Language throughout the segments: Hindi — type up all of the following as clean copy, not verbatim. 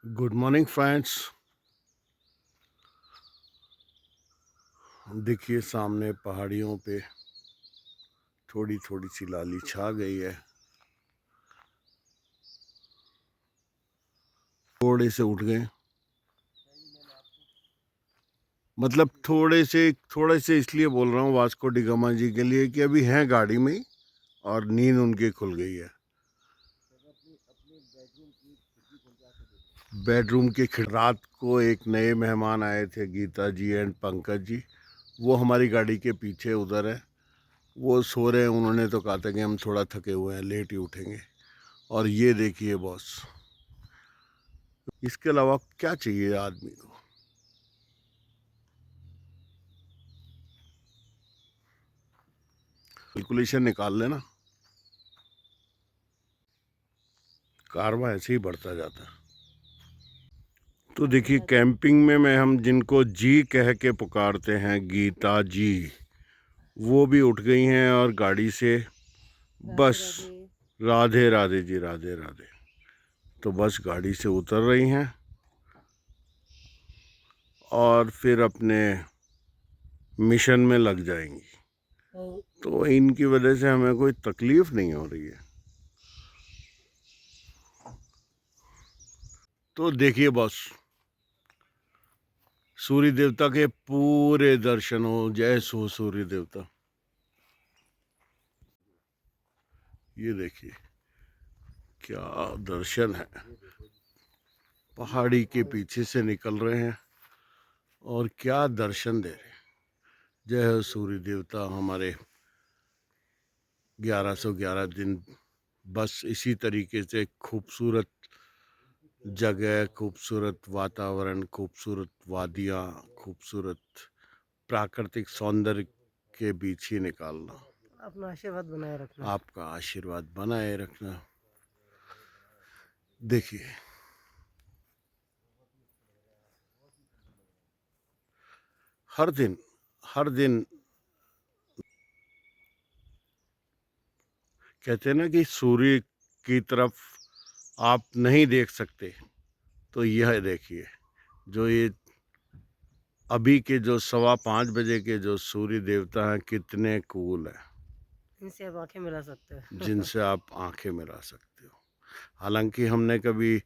Good morning friends. देखिए सामने पहाड़ियों पे थोड़ी थोड़ी सी लाली छा गई है। थोड़े से उठ गए, मतलब थोड़े से इसलिए बोल रहा हूँ वास्को डी गामा जी के लिए कि अभी हैं गाड़ी में ही और नींद उनकी खुल गई है। बेडरूम की रात को एक नए मेहमान आए थे, गीता जी एंड पंकज जी। वो हमारी गाड़ी के पीछे उधर है, वो सो रहे हैं। उन्होंने तो कहा था कि हम थोड़ा थके हुए हैं, लेट ही उठेंगे। और ये देखिए बॉस, इसके अलावा क्या चाहिए आदमी को। कैलकुलेशन निकाल लेना, कारवा ऐसे ही बढ़ता जाता है। तो देखिए कैंपिंग में हम जिनको जी कह के पुकारते हैं, गीता जी, वो भी उठ गई हैं और गाड़ी से बस राधे राधे जी, राधे राधे, तो बस गाड़ी से उतर रही हैं और फिर अपने मिशन में लग जाएंगी। तो इनकी वजह से हमें कोई तकलीफ नहीं हो रही है। तो देखिए बॉस, सूर्य देवता के पूरे दर्शन हो। जय सो सूर्य देवता। ये देखिए क्या दर्शन है, पहाड़ी के पीछे से निकल रहे हैं और क्या दर्शन दे रहे हैं। जय हो सूर्य देवता। हमारे 1111 दिन बस इसी तरीके से खूबसूरत जगह, खूबसूरत वातावरण, खूबसूरत वादियाँ, खूबसूरत प्राकृतिक सौंदर्य के बीच ही निकालना। अपना आशीर्वाद बनाए रखना। आपका आशीर्वाद बनाए रखना। देखिए हर दिन कहते हैं ना कि सूर्य की तरफ आप नहीं देख सकते, तो यह देखिए जो ये अभी के जो 5:15 बजे के जो सूर्य देवता हैं, कितने कूल हैं। इनसे आप आंखें मिला सकते हैं। जिनसे आप आंखें मिला सकते हो। हालांकि हमने कभी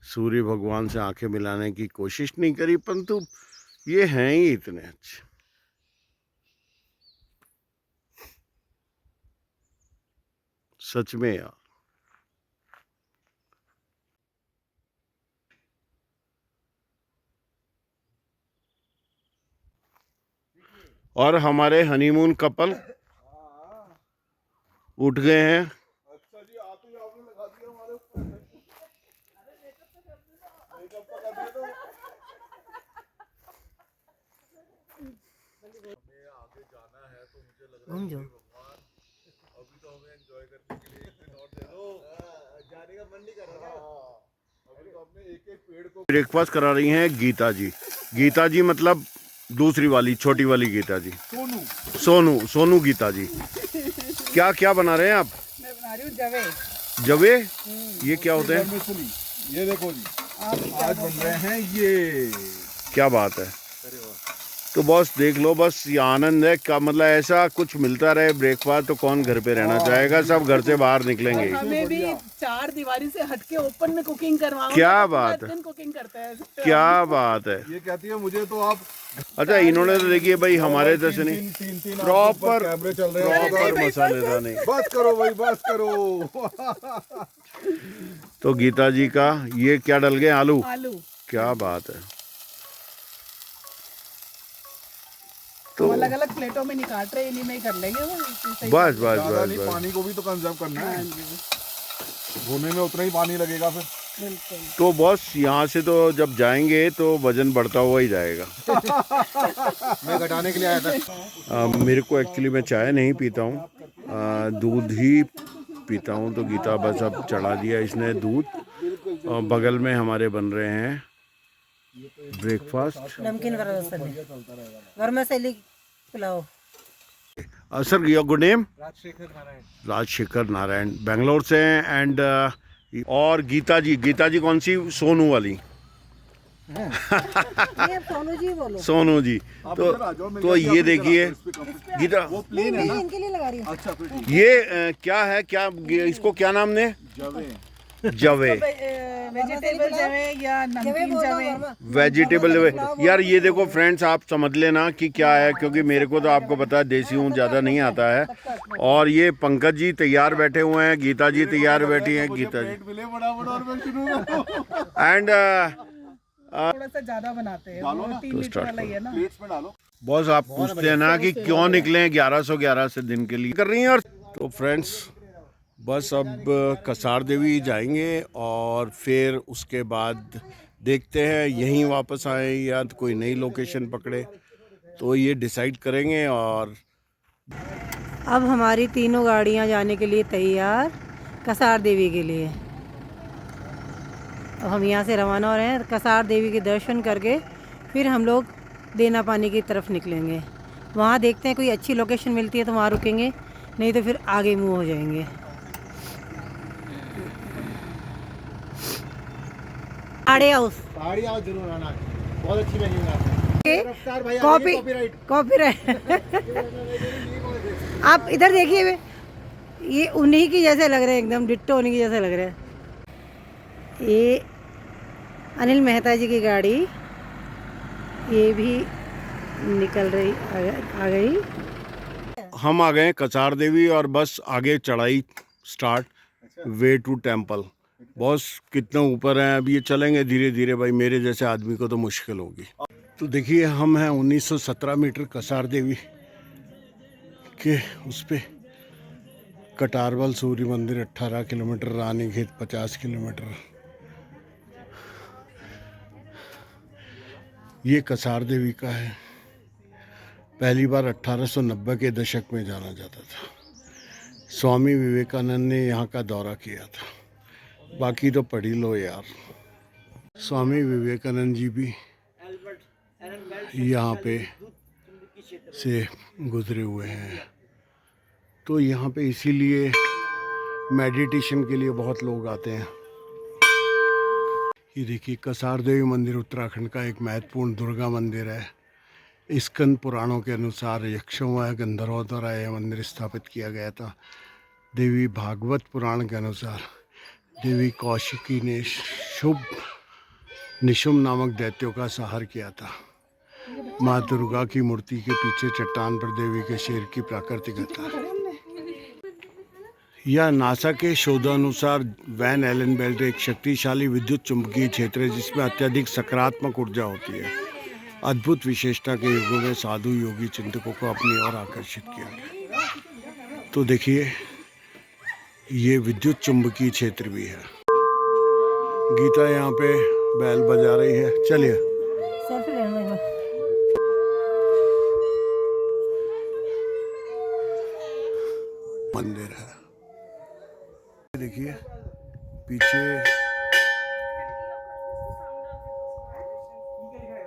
सूर्य भगवान से आंखें मिलाने की कोशिश नहीं करी, परंतु ये हैं ही इतने अच्छे। सच में यार। और हमारे हनीमून कपल उठ गए हैं। अच्छा जी, आप ही आपने लगा दिया हमारे ऊपर। मेकअप का कर दिया तो हमें आगे जाना है, तो मुझे लग रहा है कि भगवान अभी तो हमें एंजॉय करने के लिए 1 दिन और दे दो। जाने का मन नहीं कर रहा। अभी तो अपने एक एक पेड़ को ब्रेकफास्ट करा रही हैं गीता जी। गीता जी मतलब दूसरी वाली, छोटी वाली गीता जी। सोनू सोनू गीता जी। क्या क्या बना रहे हैं आप? मैं बना रही हूँ जवे। जवे? ये क्या होते हैं? ये देखो जी, आज बन रहे हैं ये। क्या बात है। तो बॉस देख लो, बस ये आनंद है का मतलब ऐसा कुछ मिलता रहे ब्रेकफास्ट, तो कौन घर पे रहना चाहेगा। सब घर से बाहर निकलेंगे। हमें भी 4 दीवारी से हटके ओपन में कुकिंग करवाओ। क्या बात है, कुकिंग करते हैं। क्या बात है। ये कहती है मुझे तो आप अच्छा इन्होंने तो देखिए भाई हमारे जैसे नहीं, तीन प्रॉपर कैमरे चल रहे हैं। प्रॉपर मसालेदार नहीं। बस करो भाई, बस करो। तो गीता जी का ये क्या डल गए? आलू। आलू क्या बात है। तो अलग अलग प्लेटों में नहीं काट रहे, इन्हीं में ही कर लेंगे वो। बस बस ज्यादा बस नहीं, बस। पानी को भी तो कंजर्व करना है। धोने में उतना ही पानी लगेगा फिर। बिल्कुल। तो बॉस यहाँ से तो जब जाएंगे तो वजन बढ़ता हुआ ही जाएगा। मैं घटाने के लिए आया था। मेरे को एक्चुअली मैं चाय नहीं पीता हूँ, दूध ही पीता हूँ। तो गीता बस अब चढ़ा दिया इसने दूध। बगल में हमारे बन रहे हैं ब्रेकफास्ट। नमकीन vermicelli pulao. Sir your good name? Rajasekhar Narayan. Rajasekhar Narayan, Bangalore से हैं। एंड और गीता जी कौन सी? सोनू वाली। ये सोनू जी बोलो। सोनू जी। आप इधर आ जाओ, मैं तो क्या ये अपनी देखिए तरफ इस पे कंप्लीट- गीता, वो प्लेन है मैं ना। इनके लिए लगा रही हूँ। अच्छा फिर ठीक ये क्या है, क्या इसको क्या नाम ने? है। जवे जवे, वेजिटेबल जवे या नमकीन जवे। वेजिटेबल जवे। यार ये देखो फ्रेंड्स, आप समझ लेना कि क्या है, क्योंकि मेरे को तो आपको पता है देसी हूँ, ज़्यादा नहीं आता है। और ये पंकज जी तैयार बैठे हुए हैं, गीता जी तैयार बैठी हैं, गीता जी प्लेट मिले फटाफट और मैं शुरू करूं। एंड थोड़ा सा ज्यादा बनाते हैं, डालो वो ना, 3 लीटर वाला ही है ना। प्लेट्स में डालो। बॉस आप पूछते हैं ना कि क्यों निकले 1111 से दिन के लिए कर रही हैं। और तो फ्रेंड्स बस अब कसार देवी जाएंगे और फिर उसके बाद देखते हैं यहीं वापस आए या तो कोई नई लोकेशन पकड़े, तो ये डिसाइड करेंगे। और अब हमारी तीनों गाड़ियाँ जाने के लिए तैयार कसार देवी के लिए। अब हम यहाँ से रवाना हो रहे हैं। कसार देवी के दर्शन करके फिर हम लोग देना पानी की तरफ निकलेंगे। वहाँ देखते हैं कोई अच्छी लोकेशन मिलती है तो वहाँ रुकेंगे, नहीं तो फिर आगे मूव हो जाएंगे। साढ़े हाउस पहाड़ी आओ जरूर आना, बहुत अच्छी लगेगी। कॉपीराइट। आप इधर देखिए, ये उन्हीं की जैसे लग रहे हैं, एकदम डिट्टो उन्हीं की जैसे लग रहे हैं। ये अनिल मेहता जी की गाड़ी, ये भी निकल रही, आ गई। हम आ गए कसार देवी और बस आगे चढ़ाई start, way to temple. Boss कितना ऊपर हैं, अब ये चलेंगे धीरे धीरे, भाई मेरे जैसे आदमी को तो मुश्किल होगी। तो देखिए हम हैं 1917 मीटर कसार देवी के उस पे। कटारवल सूर्य मंदिर 18 किलोमीटर, रानीखेत 50 किलोमीटर। ये कसार देवी का है। पहली बार 1890 के दशक में जाना जाता था। स्वामी विवेकानंद ने यहाँ का दौरा किया था, बाकी तो पढ़ी लो यार। स्वामी विवेकानंद जी भी यहाँ पे से गुजरे हुए हैं, तो यहाँ पे इसीलिए मेडिटेशन के लिए बहुत लोग आते हैं। ये देखिए कसार देवी मंदिर उत्तराखंड का एक महत्वपूर्ण दुर्गा मंदिर है। स्कंद पुराणों के अनुसार यक्षों व गंधर्वों द्वारा यह मंदिर स्थापित किया गया था। देवी भागवत पुराण के अनुसार देवी कौशिकी ने निशुम्भ नामक दैत्यों का संहार किया था। माँ दुर्गा की मूर्ति के पीछे चट्टान पर देवी के शेर की प्राकृतिक कथा है। यह नासा के शोधानुसार वैन एलन बेल्ट एक शक्तिशाली विद्युत चुंबकीय क्षेत्र है जिसमें अत्यधिक सकारात्मक ऊर्जा होती है। अद्भुत विशेषता के युगों में साधु योगी चिंतकों को अपनी ओर आकर्षित किया गया। तो देखिए ये विद्युत चुंबकीय क्षेत्र भी है। गीता यहाँ पे बैल बजा रही है। चलिए सेल्फी लेना है। मंदिर है, देखिए पीछे,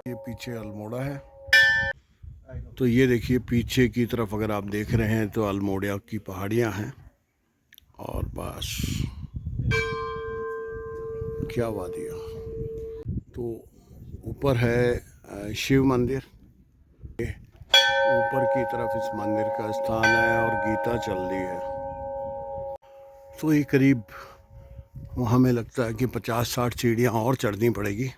ये पीछे अल्मोड़ा है। तो ये देखिए पीछे की तरफ अगर आप देख रहे हैं तो अल्मोड़ा की पहाड़ियाँ हैं और बस क्या वादियाँ। तो ऊपर है शिव मंदिर, ऊपर की तरफ इस मंदिर का स्थान है और गीता चल रही है। तो ये करीब हमें लगता है कि 50-60 सीढ़ियाँ और चढ़नी पड़ेगी।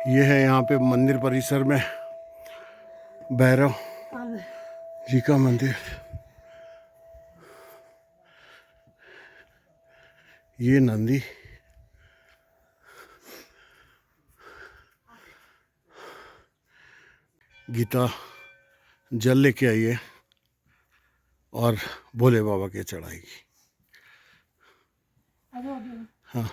ये है यहाँ पे मंदिर परिसर में भैरव जी का मंदिर। ये नंदी, गीता जल लेके आई है और भोले बाबा के चढ़ाएगी। हाँ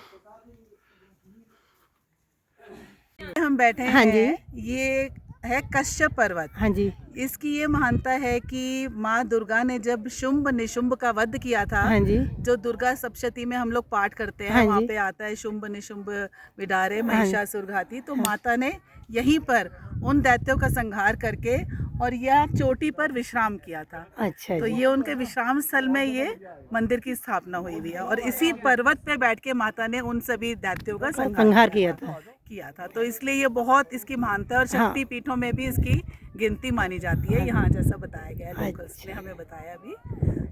हम बैठे हाँ जी। हैं, ये है कश्यप पर्वत। हाँ जी। इसकी ये महानता है कि माँ दुर्गा ने जब शुंभ निशुंभ का वध किया था, हाँ जी। जो दुर्गा सप्तशती में हम लोग पाठ करते हैं, हाँ वहाँ जी। पे आता है शुंभ निशुंभ विडारे महिषासुर घाती। तो माता ने यहीं पर उन दैत्यों का संहार करके और यह चोटी पर विश्राम किया था। अच्छा तो जी। ये उनके विश्राम स्थल में ये मंदिर की स्थापना हुई हुई है और इसी पर्वत पे बैठ के माता ने उन सभी दैत्यों का संहार किया था। तो इसलिए ये बहुत इसकी महानता है और हाँ। शक्ति पीठों में भी इसकी गिनती मानी जाती है यहाँ, जैसा बताया गया है, लोकल्स ने हमें बताया भी।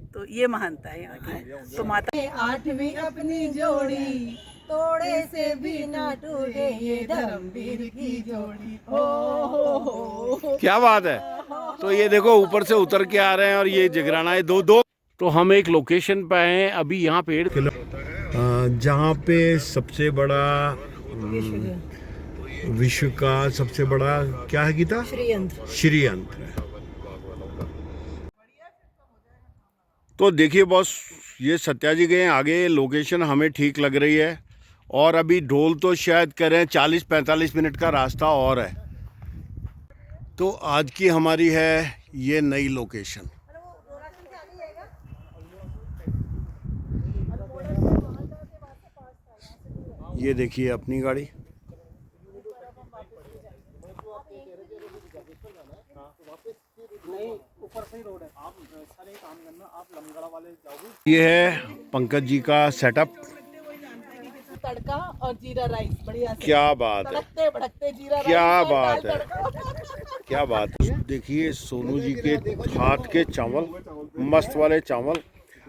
तो ये महानता है यहाँ की। तो माता 8वीं अपनी जोड़ी तोड़े से भी ना टूटे ये धर्मवीर की जोड़ी। क्या बात है। तो ये देखो ऊपर से उतर के आ रहे हैं और ये जगराना है दो। तो हम एक लोकेशन पे आए हैं अभी, यहाँ पेड़ जहाँ पे सबसे बड़ा विश्व का सबसे बड़ा क्या है गीता, श्री यंत्र है। तो देखिए बॉस, ये सत्या जी गए आगे, लोकेशन हमें ठीक लग रही है और अभी ढोल तो शायद करें 40-45 मिनट का रास्ता और है। तो आज की हमारी है ये नई लोकेशन। ये देखिए अपनी गाड़ी। ये है पंकज जी का सेटअप। तड़का और जीरा राइस बढ़िया से। क्या बात है, तड़कते भड़कते जीरा राइस क्या और बात दाल है, तड़का। क्या बात है। देखिए सोनू जी के हाथ के चावल, मस्त वाले चावल।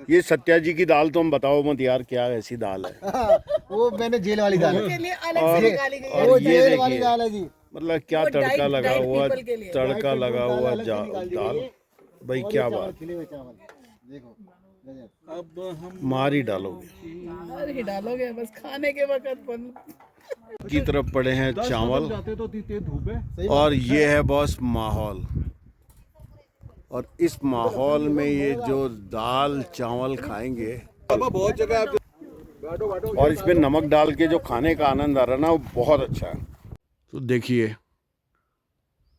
ये सत्या जी की दाल तो हम बताओ मत यार, क्या ऐसी दाल है। वो मैंने जेल वाली दाल के लिए अलग से निकाली गई है। वो ये जेल वाली देखिए दाल है जी। मतलब क्या वो तड़का डाइट लगा हुआ, people के लिए। तड़का लगा हुआ दाल। भाई क्या बात, खिले हुए चावल देखो। अब हम मार ही डालोगे। अरे डालोगे बस खाने के वक्त बंद। की तरफ पड़े हैं चावल जाते तो तेज धूप है। और ये है बॉस माहौल। और इस माहौल में ये जो दाल चावल खाएंगे बहुत जगह और इसमें नमक डाल के जो खाने का आनंद आ रहा है ना, वो बहुत अच्छा है। तो देखिए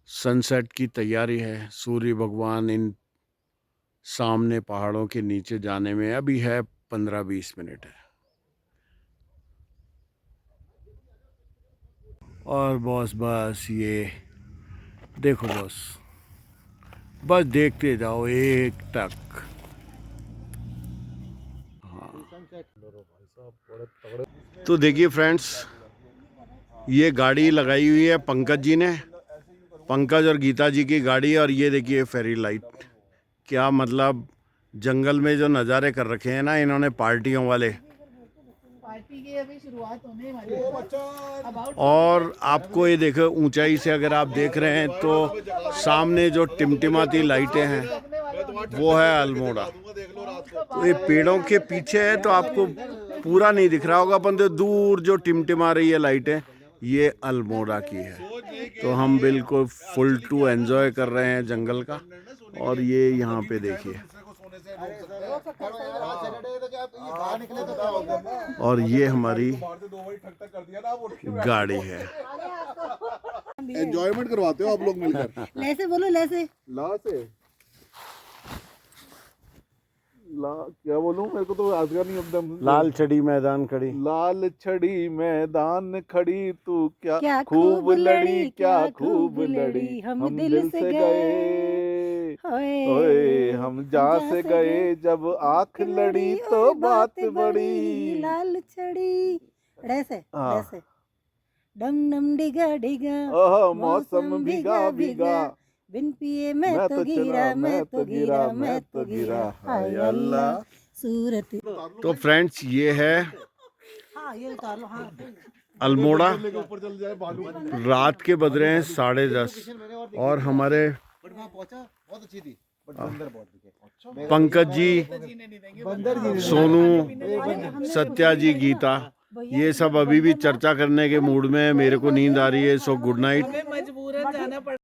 सनसेट की तैयारी है। सूर्य भगवान इन सामने पहाड़ों के नीचे जाने में अभी है 15-20 मिनट है। और बस ये देखो बस देखते जाओ एक टक। तो देखिए फ्रेंड्स, ये गाड़ी लगाई हुई है पंकज जी ने, पंकज और गीता जी की गाड़ी। और ये देखिए फेरी लाइट, क्या मतलब जंगल में जो नज़ारे कर रखे हैं ना इन्होंने पार्टियों वाले। पार्टी की अभी शुरुआत होने वाली है। और आपको ये देखो ऊंचाई से अगर आप देख रहे हैं तो सामने जो टिमटिमाती लाइटें हैं वो है अल्मोड़ा। तो ये पेड़ों के पीछे है तो आपको पूरा नहीं दिख रहा होगा, पर दूर जो टिमटिमा रही है लाइटें ये अल्मोड़ा की है। तो हम बिल्कुल फुल टू एंजॉय कर रहे हैं जंगल का। और ये यहाँ पे देखिए, और ये हमारी गाड़ी है। एंजॉयमेंट करवाते हो आप लोग मिलकर। लैसे बोलो, लैसे। ला से ला क्या बोलूं, मेरे को तो आज का नहीं एकदम। लाल छड़ी मैदान खड़ी, लाल छड़ी मैदान खड़ी, तू क्या, क्या खूब लड़ी, क्या खूब लड़ी, हम दिल से गए, ओए हम जहाँ से गए, जब आँख लड़ी तो बात बड़ी। लाल छड़ी ऐसे हाँ। ऐसे डम डम डिगा डिगा, ओह मौसम भीगा भीगा, बिन पिए मैं तो गिरा, मैं तो गिरा, मैं तो गिरा, हाय अल्लाह सूरत। तो फ्रेंड्स ये है हाँ ये उतार लो। हाँ अल्मोड़ा। ऊपर चल जाए बालू। रात के बज रहे हैं 10:30 और हमारे बहुत अच्छी थी, बट बंदर बहुत दिखे। पंकज जी, बंदर जी सोनू, सत्या जी, गीता, ये सब अभी भी चर्चा करने के मूड में है। मेरे को नींद आ रही है, सो गुड नाइट। हमें मजबूरन जाना पड़